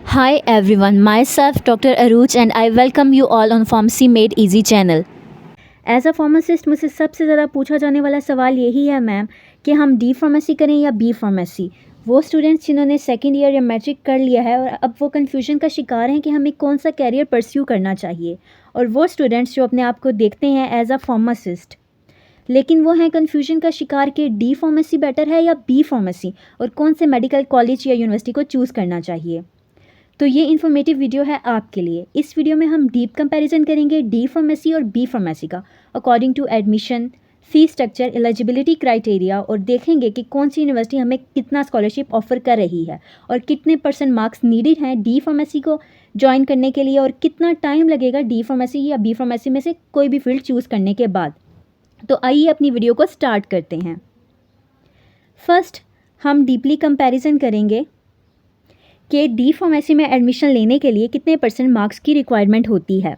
Hi everyone, myself Dr. Aruj and I welcome you all on Pharmacy Made Easy channel. As a pharmacist मुझसे सबसे ज़्यादा पूछा जाने वाला सवाल यही है मैम कि हम डी फार्मेसी करें या बी फार्मेसी। वो स्टूडेंट्स जिन्होंने सेकेंड ईयर या मैट्रिक कर लिया है और अब वो कन्फ्यूजन का शिकार हैं कि हमें कौन सा कैरियर परस्यू करना चाहिए, और वो स्टूडेंट्स जो अपने आप को देखते हैं एज अ फार्मासिस्ट लेकिन वो हैं कन्फ्यूजन का शिकार कि डी फार्मेसी बेटर है या बी फार्मेसी, और कौन से मेडिकल कॉलेज या यूनिवर्सिटी को चूज़ करना चाहिए। तो ये इन्फॉर्मेटिव वीडियो है आपके लिए। इस वीडियो में हम डीप कंपैरिजन करेंगे डी फार्मेसी और बी फार्मेसी का according to admission, fees structure, eligibility criteria, और देखेंगे कि कौन सी यूनिवर्सिटी हमें कितना स्कॉलरशिप ऑफर कर रही है और कितने % मार्क्स नीडेड हैं डी फार्मेसी को ज्वाइन करने के लिए, और कितना टाइम लगेगा डी फार्मेसी या बी फार्मेसी में से कोई भी फील्ड चूज़ करने के बाद। तो आइए अपनी वीडियो को स्टार्ट करते हैं। फर्स्ट हम डीपली कंपैरिजन करेंगे कि डी फार्मेसी में एडमिशन लेने के लिए कितने % मार्क्स की रिक्वायरमेंट होती है।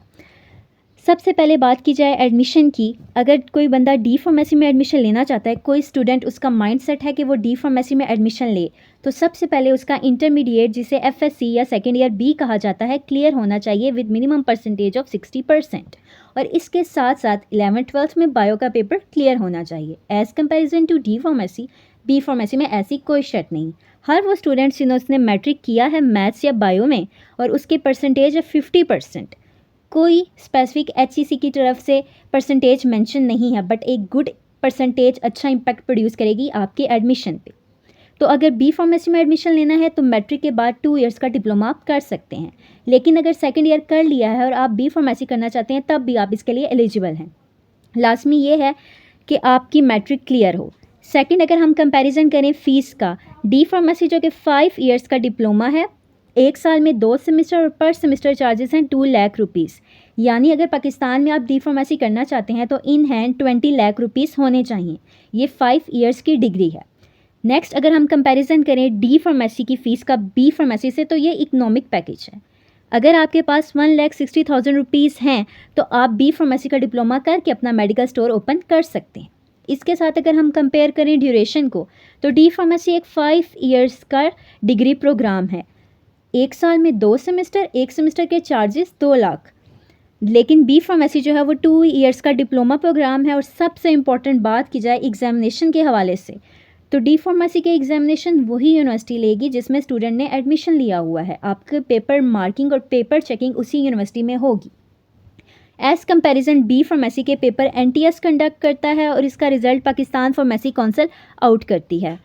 सबसे पहले बात की जाए एडमिशन की। अगर कोई बंदा डी फार्मेसी में एडमिशन लेना चाहता है, कोई स्टूडेंट उसका माइंडसेट है कि वो डी फार्मेसी में एडमिशन ले, तो सबसे पहले उसका इंटरमीडिएट, जिसे एफएससी या सेकेंड ईयर बी कहा जाता है, क्लियर होना चाहिए विद मिनिमम % ऑफ 60%, और इसके साथ साथ 11th-12th में बायो का पेपर क्लियर होना चाहिए। As comparison to D pharmacy, B pharmacy में ऐसी कोई शर्त नहीं। हर वो स्टूडेंट्स जिन्होंने मैट्रिक किया है मैथ्स या बायो में और उसके परसेंटेज है 50%, कोई स्पेसिफिक एचईसी की तरफ से परसेंटेज मेंशन नहीं है, बट एक गुड परसेंटेज अच्छा इम्पैक्ट प्रोड्यूस करेगी आपके एडमिशन पे। तो अगर बी फार्मेसी में एडमिशन लेना है तो मैट्रिक के बाद 2 इयर्स का डिप्लोमा आप कर सकते हैं, लेकिन अगर सेकेंड ईयर कर लिया है और आप बी फार्मेसी करना चाहते हैं तब भी आप इसके लिए एलिजिबल हैं। लाजमी ये है कि आपकी मैट्रिक क्लियर हो। सेकंड, अगर हम कंपैरिजन करें फ़ीस का, डी फार्मेसी जो कि 5 इयर्स का डिप्लोमा है, 1 साल में 2 सेमेस्टर और पर सेमेस्टर चार्जेस हैं 2 लाख रुपीज़। यानी अगर पाकिस्तान में आप डी फार्मेसी करना चाहते हैं तो इन हैंड 20 लाख रुपीज़ होने चाहिए। ये 5 इयर्स की डिग्री है। नेक्स्ट, अगर हम कंपैरिजन करें डी फार्मेसी की फ़ीस का बी फार्मेसी से, तो ये इकोनॉमिक पैकेज है। अगर आपके पास 1,60,000 रुपीज़ हैं तो आप बी फार्मेसी का डिप्लोमा करके अपना मेडिकल स्टोर ओपन कर सकते हैं। इसके साथ अगर हम कंपेयर करें ड्यूरेशन को, तो डी फार्मेसी एक 5 इयर्स का डिग्री प्रोग्राम है। 1 साल में 2 सेमेस्टर, 1 सेमेस्टर के चार्जेस 2 लाख। लेकिन बी फार्मेसी जो है वो 2 इयर्स का डिप्लोमा प्रोग्राम है। और सबसे इम्पॉर्टेंट बात की जाए एग्जामिनेशन के हवाले से, तो डी फार्मेसी के एग्जामिनेशन वही यूनिवर्सिटी लेगी जिसमें स्टूडेंट ने एडमिशन लिया हुआ है। आपके पेपर मार्किंग और पेपर चेकिंग उसी यूनिवर्सिटी में होगी। एज़ कंपैरिजन बी फार्मेसी के पेपर एनटीएस कंडक्ट करता है और इसका result Pakistan pharmacy council out करती है।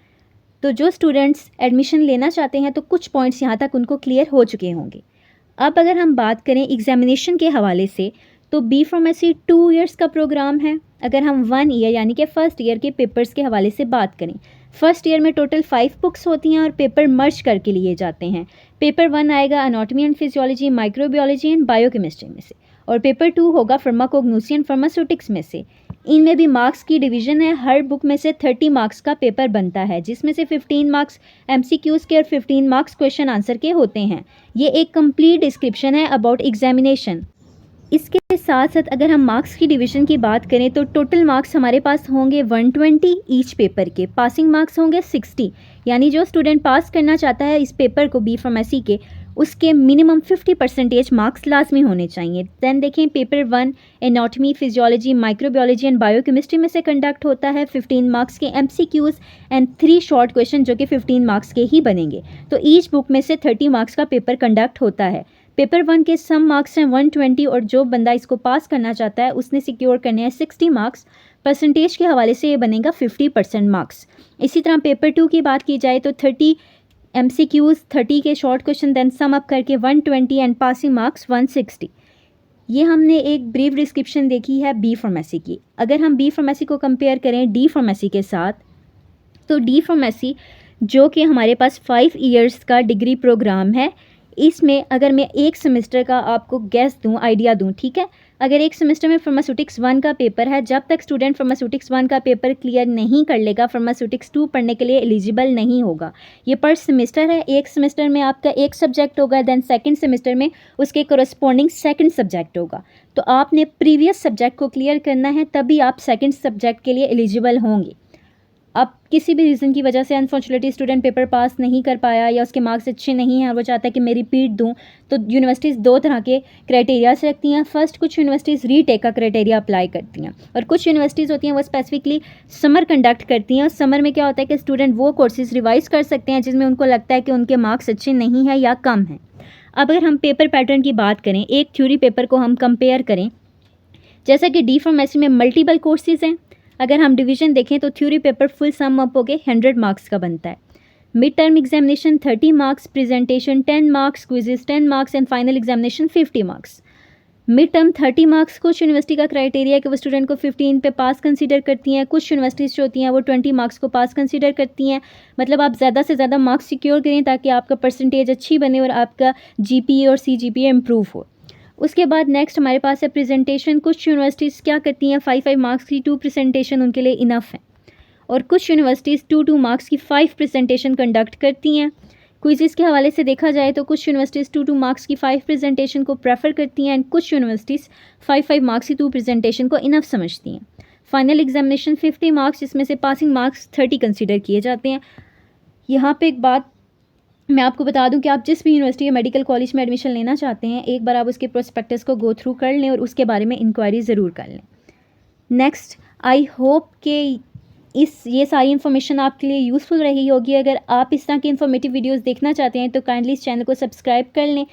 तो जो स्टूडेंट्स एडमिशन लेना चाहते हैं तो कुछ पॉइंट्स यहाँ तक उनको क्लियर हो चुके होंगे। अब अगर हम बात करें एग्जामिनेशन के हवाले से, तो बी फार्मेसी 2 इयर्स का प्रोग्राम है। अगर हम 1 ईयर यानी कि फर्स्ट ईयर के पेपर्स के हवाले से बात करें, फर्स्ट ईयर में टोटल 5 बुक्स होती हैं और पेपर मर्ज करके लिए जाते हैं। पेपर 1 आएगा anatomy and physiology, microbiology and biochemistry में से, और पेपर 2 होगा फार्माकोग्नोसी एंड फार्मास्यूटिक्स में से। इनमें भी मार्क्स की डिवीजन है। हर बुक में से 30 मार्क्स का पेपर बनता है, जिसमें से 15 मार्क्स एमसीक्यूज़ के और 15 मार्क्स क्वेश्चन आंसर के होते हैं। ये एक कंप्लीट डिस्क्रिप्शन है अबाउट एग्जामिनेशन। इसके साथ साथ अगर हम मार्क्स की डिवीज़न की बात करें तो टोटल मार्क्स हमारे पास होंगे 120 ईच पेपर के। पासिंग मार्क्स होंगे 60, यानी जो स्टूडेंट पास करना चाहता है इस पेपर को बी फार्मेसी के, उसके मिनिमम 50% मार्क्स लाजमी होने चाहिए। दैन देखें, paper 1 anatomy, physiology, microbiology and biochemistry में से कंडक्ट होता है। 15 मार्क्स के एमसीक्यूज़ एंड 3 शॉर्ट क्वेश्चन जो कि 15 मार्क्स के ही बनेंगे। तो ईच बुक में से 30 मार्क्स का पेपर कंडक्ट होता है। पेपर 1 के सम मार्क्स हैं 120, और जो बंदा इसको पास करना चाहता है उसने सिक्योर करने हैं 60 मार्क्स। परसेंटेज के हवाले से ये बनेगा 50% मार्क्स। इसी तरह पेपर 2 की बात की जाए तो 30 एमसीक्यूज़, 30 के short question, then sum up करके 120 एंड पासिंग मार्क्स 160। ये हमने एक ब्रीफ डिस्क्रिप्शन देखी है बी फार्मेसी की। अगर हम बी फार्मेसी को कंपेयर करें डी फार्मेसी के साथ, तो डी फार्मेसी जो कि हमारे पास 5 इयर्स का डिग्री प्रोग्राम है, इसमें अगर मैं एक सेमेस्टर का आपको गैस दूं, आइडिया दूं, ठीक है। अगर एक सेमेस्टर में फार्मास्यूटिक्स 1 का पेपर है, जब तक स्टूडेंट फार्मास्यूटिक्स 1 का पेपर क्लियर नहीं कर लेगा फार्मास्यूटिक्स 2 पढ़ने के लिए एलिजिबल नहीं होगा। ये पर सेमेस्टर है। एक सेमेस्टर में आपका एक सब्जेक्ट होगा, दैन सेकंड सेमेस्टर में उसके कोरस्पॉन्डिंग सेकंड सब्जेक्ट होगा। तो आपने प्रीवियस सब्जेक्ट को क्लियर करना है, तभी आप सेकंड सब्जेक्ट के लिए एलिजिबल होंगे। अब किसी भी रीज़न की वजह से अनफॉर्चुनेटली स्टूडेंट पेपर पास नहीं कर पाया या उसके मार्क्स अच्छे नहीं हैं और वो चाहता है कि मैं रिपीट दूँ, तो यूनिवर्सिटीज़ दो तरह के क्राइटेरिया से रखती हैं। फर्स्ट, कुछ यूनिवर्सिटीज़ रीटेक का क्राइटेरिया अप्लाई करती हैं और कुछ यूनिवर्सिटीज़ होती हैं वो स्पेसिफिकली समर कंडक्ट करती हैं। और समर में क्या होता है कि स्टूडेंट वो कोर्सेज़ रिवाइज़ कर सकते हैं जिसमें उनको लगता है कि उनके मार्क्स अच्छे नहीं हैं या कम हैं। अब अगर हम पेपर पैटर्न की बात करें, एक थ्योरी पेपर को हम कंपेयर करें, जैसा कि डी फार्मेसी में मल्टीपल कोर्सेज़ हैं, अगर हम डिवीज़न देखें तो theory paper full sum up होके 100 मार्क्स का बनता है। Mid term examination 30 marks, presentation 10 marks, quizzes 10 marks and final examination 50 marks. Mid term 30 marks कुछ यूनिवर्सिटी का क्राइटेरिया है कि वो स्टूडेंट को 15 पे पास कंसीडर करती हैं, कुछ यूनिवर्सिटीज़ जो होती हैं वो 20 मार्क्स को पास कंसीडर करती हैं। मतलब आप ज़्यादा से ज़्यादा मार्क्स सिक्योर करें ताकि आपका परसेंटेज अच्छी बने और आपका जीपीए और सीजीपीए इम्प्रूव हो। उसके बाद नेक्स्ट हमारे पास है प्रेजेंटेशन। कुछ यूनिवर्सिटीज़ क्या करती हैं, 5 मार्क्स की 2 प्रेजेंटेशन उनके लिए इनफ है और कुछ यूनिवर्सिटीज़ 2 मार्क्स की 5 प्रेजेंटेशन कंडक्ट करती हैं। क्विज़ेस के हवाले से देखा जाए तो कुछ यूनिवर्सिटीज़ 2 मार्क्स की 5 प्रेजेंटेशन को प्रेफर करती हैं एंड कुछ यूनिवर्सिटीज़ 5 मार्क्स की 2 प्रेजेंटेशन को इनफ समझती हैं। फाइनल एग्जामिनेशन 50 मार्क्स, जिसमें से पासिंग मार्क्स 30 कंसीडर किए जाते हैं। यहाँ पे एक बात मैं आपको बता दूं कि आप जिस भी यूनिवर्सिटी या मेडिकल कॉलेज में एडमिशन लेना चाहते हैं, एक बार आप उसके प्रोस्पेक्टस को गो थ्रू कर लें और उसके बारे में इंक्वायरी ज़रूर कर लें। नेक्स्ट, आई होप कि ये सारी इन्फॉर्मेशन आपके लिए यूज़फुल रही होगी। अगर आप इस तरह की इन्फॉर्मेटिव वीडियोस देखना चाहते हैं तो काइंडली इस चैनल को सब्सक्राइब कर लें।